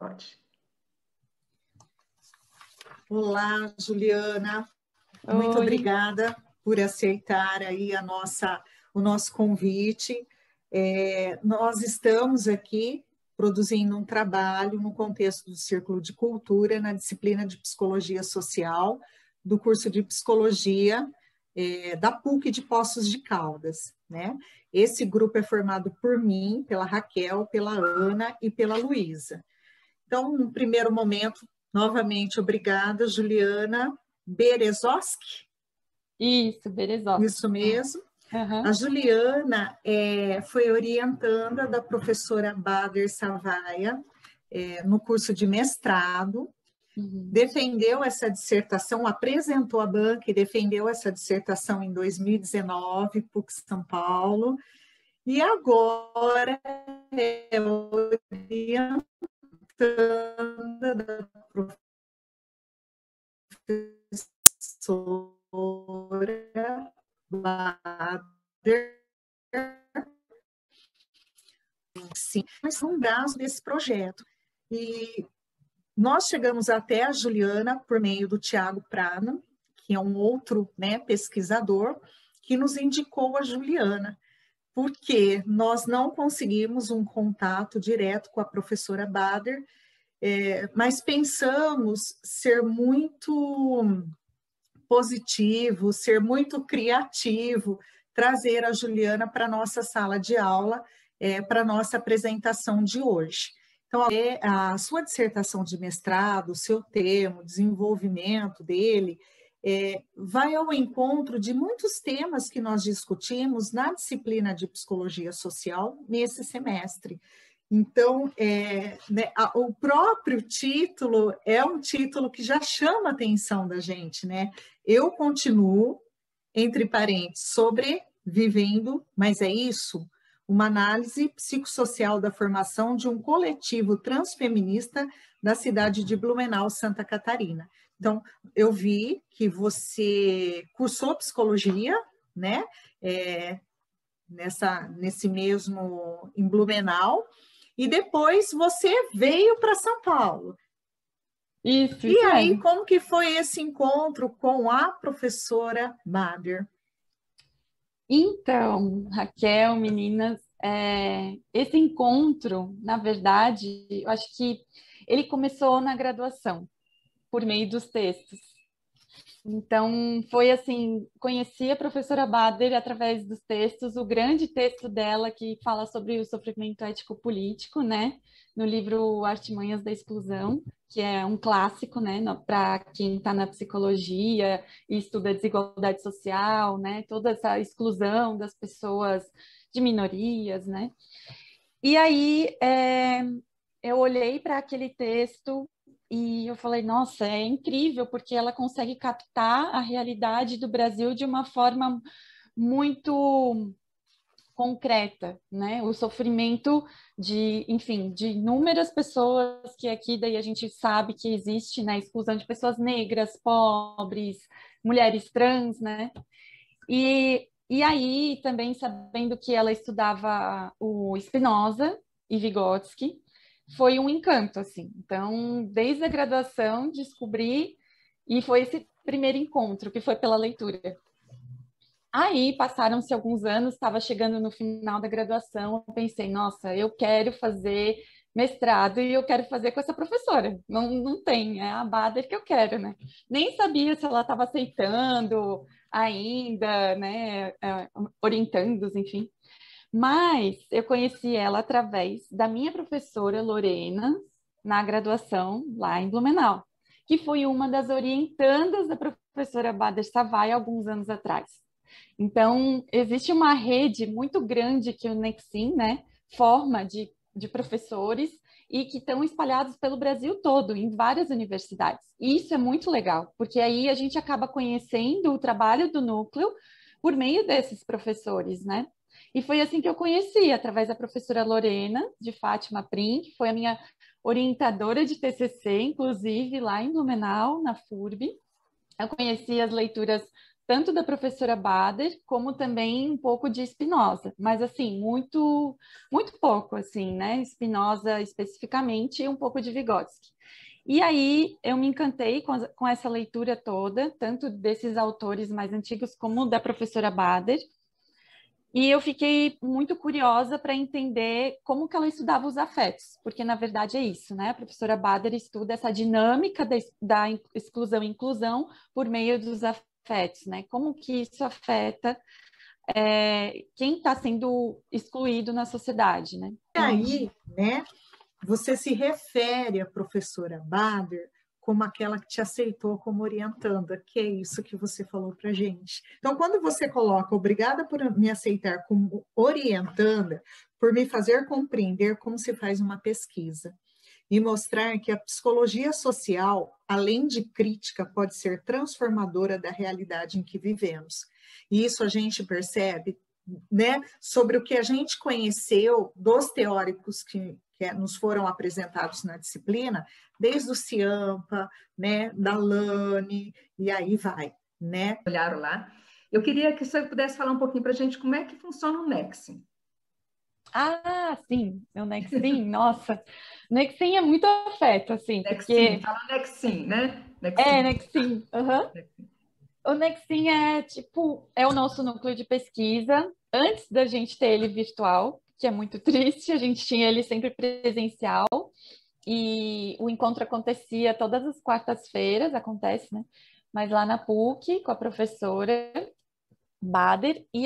Pode. Olá, Juliana. Muito Oi. obrigada por aceitar aí o nosso convite. Nós estamos aqui produzindo um trabalho no contexto do Círculo de Cultura, na disciplina de Psicologia Social, do curso de Psicologia da PUC de Poços de Caldas, né? Esse grupo é formado por mim, pela Raquel, pela Ana e pela Luísa. Então, no primeiro momento, novamente, obrigada, Juliana Berezoski. Isso, Berezovski. Isso mesmo. Uhum. A Juliana foi orientanda da professora Bader Savaia no curso de mestrado, defendeu essa dissertação, apresentou a banca e defendeu essa dissertação em 2019, PUC São Paulo, e agora é orientanda da professora Bader. Sim, mas são um braço desse projeto. E nós chegamos até a Juliana por meio do Tiago Prana, que é um outro, né, pesquisador, que nos indicou a Juliana, porque nós não conseguimos um contato direto com a professora Bader, mas pensamos ser muito positivo, ser muito criativo, trazer a Juliana para a nossa sala de aula, para a nossa apresentação de hoje. Então, a sua dissertação de mestrado, o seu tema, o desenvolvimento dele, vai ao encontro de muitos temas que nós discutimos na disciplina de Psicologia Social nesse semestre. Então, o próprio título é um título que já chama a atenção da gente, né? Eu continuo, entre parênteses, sobrevivendo, mas é isso, uma análise psicossocial da formação de um coletivo transfeminista da cidade de Blumenau, Santa Catarina. Então, eu vi que você cursou psicologia, né? Nesse mesmo, em Blumenau, e depois você veio para São Paulo. Isso aí, mesmo. como que foi esse encontro com a professora Bader? Então, Raquel, meninas, esse encontro, na verdade, eu acho que ele começou na graduação, por meio dos textos. Então, foi assim, conheci a professora Bader através dos textos, o grande texto dela que fala sobre o sofrimento ético-político, né? No livro Artimanhas da Exclusão, que é um clássico, né? Para quem está na psicologia e estuda a desigualdade social, né? Toda essa exclusão das pessoas de minorias, né? E aí, eu olhei para aquele texto e eu falei, nossa, é incrível, porque ela consegue captar a realidade do Brasil de uma forma muito concreta, né? O sofrimento de, enfim, de inúmeras pessoas que aqui daí a gente sabe que existe, né? Exclusão de pessoas negras, pobres, mulheres trans, né? E aí, também sabendo que ela estudava o Spinoza e Vygotsky, foi um encanto, assim. Então, desde a graduação, descobri, e foi esse primeiro encontro, que foi pela leitura. Aí, passaram-se alguns anos, estava chegando no final da graduação, eu pensei, nossa, eu quero fazer mestrado e eu quero fazer com essa professora. Não tem, é a Bader que eu quero, né? Nem sabia se ela estava aceitando ainda, né? Orientandos, enfim. Mas eu conheci ela através da minha professora Lorena, na graduação lá em Blumenau, que foi uma das orientandas da professora Bader Savai alguns anos atrás. Então, existe uma rede muito grande que o Nexim, né, forma de professores e que estão espalhados pelo Brasil todo, em várias universidades. E isso é muito legal, porque aí a gente acaba conhecendo o trabalho do núcleo por meio desses professores, né? E foi assim que eu conheci, através da professora Lorena, de Fátima Prim, que foi a minha orientadora de TCC, inclusive lá em Blumenau, na FURB. Eu conheci as leituras tanto da professora Bader, como também um pouco de Spinoza, mas assim, muito, muito pouco, assim, né? Spinoza especificamente e um pouco de Vygotsky. E aí eu me encantei com essa leitura toda, tanto desses autores mais antigos como da professora Bader, e eu fiquei muito curiosa para entender como que ela estudava os afetos, porque na verdade é isso, né? A professora Bader estuda essa dinâmica da exclusão e inclusão por meio dos afetos, né? Como que isso afeta quem está sendo excluído na sociedade, né? E aí, né, você se refere à professora Bader como aquela que te aceitou como orientanda, que é isso que você falou para gente. Então, quando você coloca obrigada por me aceitar como orientanda, por me fazer compreender como se faz uma pesquisa e mostrar que a psicologia social, além de crítica, pode ser transformadora da realidade em que vivemos. E isso a gente percebe, né, sobre o que a gente conheceu dos teóricos que nos foram apresentados na disciplina, desde o Ciampa, né, da Lane, e aí vai, né? Olharam lá. Eu queria que você pudesse falar um pouquinho para a gente como é que funciona o Nexim. Ah, sim, o Nexim, nossa, Nexim é muito afeto, assim, Nexim, porque... fala Nexim, né? Nexim, aham. O Nexim é tipo, é o nosso núcleo de pesquisa. Antes da gente ter ele virtual, que é muito triste, a gente tinha ele sempre presencial e o encontro acontecia todas as quartas-feiras, acontece, né? Mas lá na PUC, com a professora Bader, e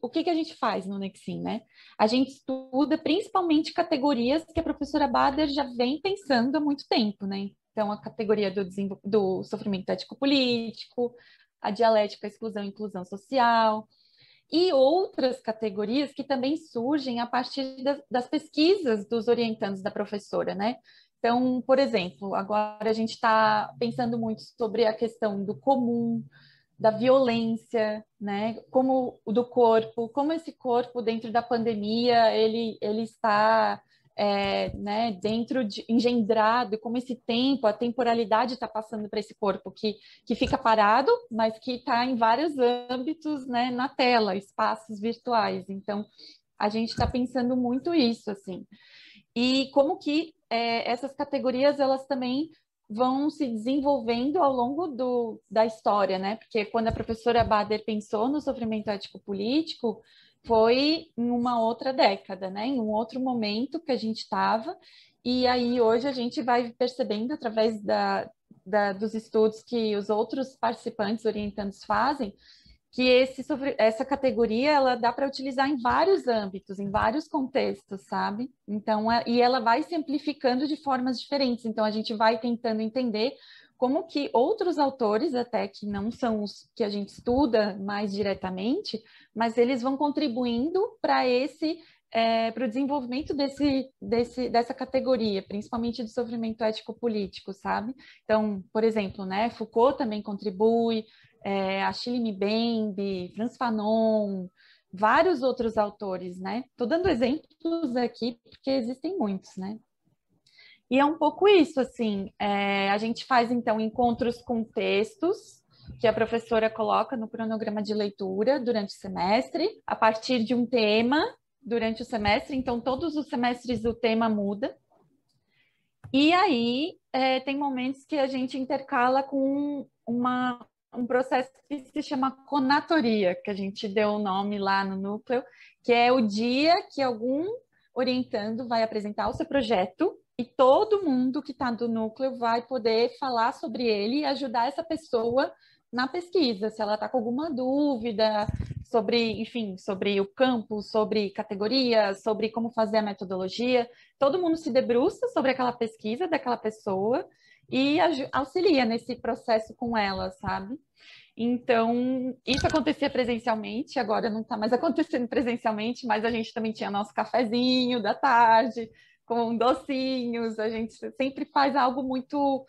o que que a gente faz no Nexim, né? A gente estuda principalmente categorias que a professora Bader já vem pensando há muito tempo, né? Então, a categoria do sofrimento ético-político, a dialética, a exclusão e inclusão social, e outras categorias que também surgem a partir das pesquisas dos orientandos da professora, né? Então, por exemplo, agora a gente está pensando muito sobre a questão do comum, da violência, né? Como o do corpo, como esse corpo dentro da pandemia ele está né, engendrado, como esse tempo, a temporalidade está passando para esse corpo que fica parado, mas que está em vários âmbitos, né, na tela, espaços virtuais. Então, a gente está pensando muito isso, assim. E como que essas categorias, elas também vão se desenvolvendo ao longo da história, né? Porque quando a professora Bader pensou no sofrimento ético-político, foi em uma outra década, né? Em um outro momento que a gente estava, e aí hoje a gente vai percebendo através dos estudos que os outros participantes orientandos fazem, que essa categoria ela dá para utilizar em vários âmbitos, em vários contextos, sabe? Então, e ela vai se amplificando de formas diferentes. Então, a gente vai tentando entender como que outros autores, até que não são os que a gente estuda mais diretamente, mas eles vão contribuindo para o desenvolvimento dessa categoria, principalmente do sofrimento ético-político, sabe? Então, por exemplo, né, Foucault também contribui, Achille Mbembe, Frantz Fanon, vários outros autores, né? Estou dando exemplos aqui porque existem muitos, né? E é um pouco isso, assim, a gente faz, então, encontros com textos que a professora coloca no cronograma de leitura durante o semestre, a partir de um tema durante o semestre, então todos os semestres o tema muda. E aí tem momentos que a gente intercala com um processo que se chama conatoria, que a gente deu o nome lá no núcleo, que é o dia que algum orientando vai apresentar o seu projeto e todo mundo que está do núcleo vai poder falar sobre ele e ajudar essa pessoa na pesquisa, se ela está com alguma dúvida sobre, enfim, sobre o campo, sobre categoria, sobre como fazer a metodologia. Todo mundo se debruça sobre aquela pesquisa daquela pessoa e auxilia nesse processo com ela, sabe? Então, isso acontecia presencialmente, agora não está mais acontecendo presencialmente, mas a gente também tinha nosso cafezinho da tarde, com docinhos, a gente sempre faz algo muito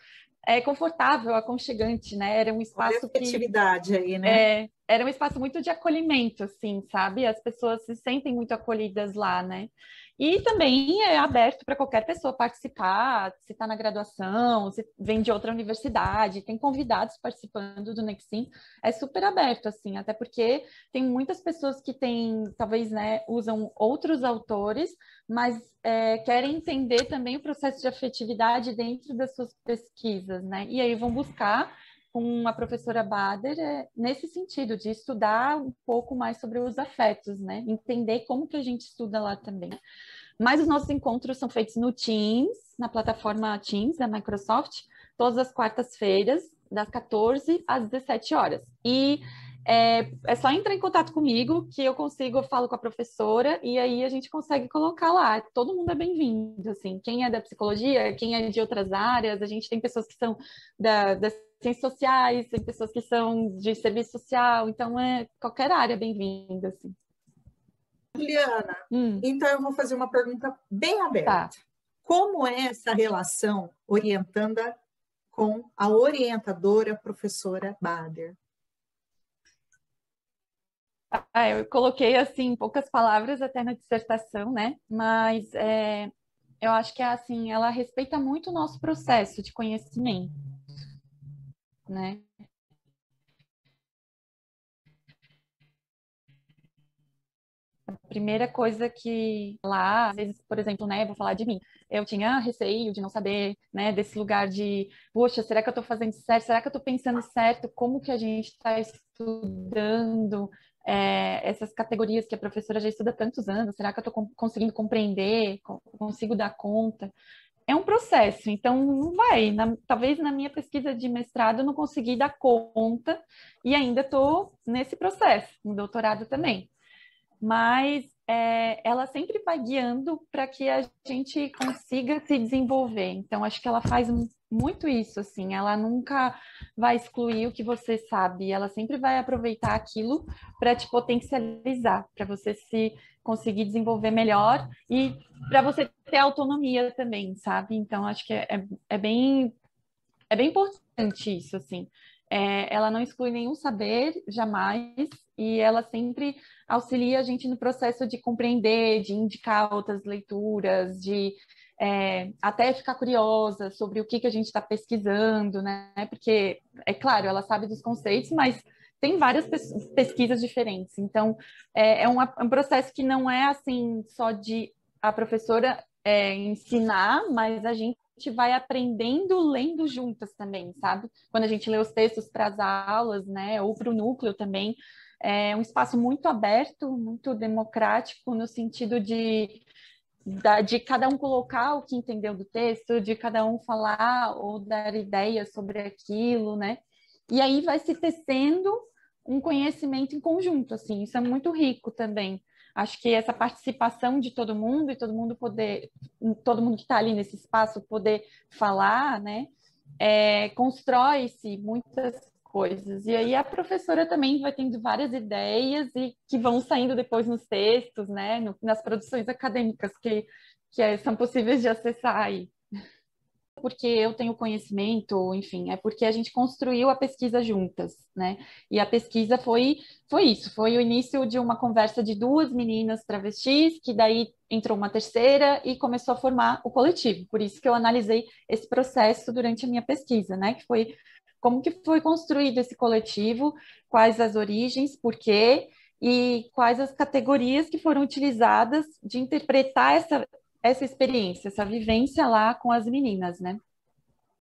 confortável, aconchegante, né? Era um espaço que... atividade aí, né? era um espaço muito de acolhimento, assim, sabe? As pessoas se sentem muito acolhidas lá, né? E também é aberto para qualquer pessoa participar, se está na graduação, se vem de outra universidade, tem convidados participando do Nexim, é super aberto, assim, até porque tem muitas pessoas que têm, talvez, né, usam outros autores, mas querem entender também o processo de afetividade dentro das suas pesquisas, né? E aí vão buscar com a professora Bader nesse sentido, de estudar um pouco mais sobre os afetos, né? Entender como que a gente estuda lá também. Mas os nossos encontros são feitos no Teams, na plataforma Teams da Microsoft, todas as quartas-feiras, das 14 às 17 horas. E é só entrar em contato comigo que eu falo com a professora e aí a gente consegue colocar lá. Todo mundo é bem-vindo, assim. Quem é da psicologia, quem é de outras áreas, a gente tem pessoas que são das ciências sociais, tem pessoas que são de serviço social, então qualquer área é bem-vinda, assim. Juliana, então eu vou fazer uma pergunta bem aberta. Tá. Como é essa relação orientanda com a orientadora professora Bader? Eu coloquei, assim, em poucas palavras até na dissertação, né? Mas eu acho que, assim, ela respeita muito o nosso processo de conhecimento, né? A primeira coisa que lá, às vezes, por exemplo, né, vou falar de mim, eu tinha receio de não saber, né, desse lugar de, poxa, será que eu estou fazendo certo? Será que eu estou pensando certo? Como que a gente está estudando essas categorias que a professora já estuda há tantos anos? Será que eu estou conseguindo compreender? Consigo dar conta? É um processo, então não vai. Talvez na minha pesquisa de mestrado eu não consegui dar conta e ainda estou nesse processo, no doutorado também. Mas ela sempre vai guiando para que a gente consiga se desenvolver. Então, acho que ela faz muito isso, assim, ela nunca vai excluir o que você sabe, ela sempre vai aproveitar aquilo para te potencializar, para você se conseguir desenvolver melhor e para você ter autonomia também, sabe? Então, acho que é bem importante isso, assim. Ela não exclui nenhum saber, jamais, e ela sempre auxilia a gente no processo de compreender, de indicar outras leituras, de até ficar curiosa sobre o que a gente está pesquisando, né? Porque, é claro, ela sabe dos conceitos, mas tem várias pesquisas diferentes. Então, é um processo que não é assim só de a professora ensinar, mas a gente vai aprendendo lendo juntas também, sabe? Quando a gente lê os textos para as aulas, né, ou para o núcleo também, é um espaço muito aberto, muito democrático, no sentido de cada um colocar o que entendeu do texto, de cada um falar ou dar ideias sobre aquilo, né? E aí vai se tecendo um conhecimento em conjunto, assim, isso é muito rico também. Acho que essa participação de todo mundo e todo mundo que está ali nesse espaço poder falar, né, constrói-se muitas coisas. E aí a professora também vai tendo várias ideias e que vão saindo depois nos textos, né, nas produções acadêmicas que são possíveis de acessar aí. Porque eu tenho conhecimento, enfim, é porque a gente construiu a pesquisa juntas, né? E a pesquisa foi isso, foi o início de uma conversa de duas meninas travestis, que daí entrou uma terceira e começou a formar o coletivo. Por isso que eu analisei esse processo durante a minha pesquisa, né? Que foi como que foi construído esse coletivo, quais as origens, por quê, e quais as categorias que foram utilizadas de interpretar essa experiência, essa vivência lá com as meninas, né?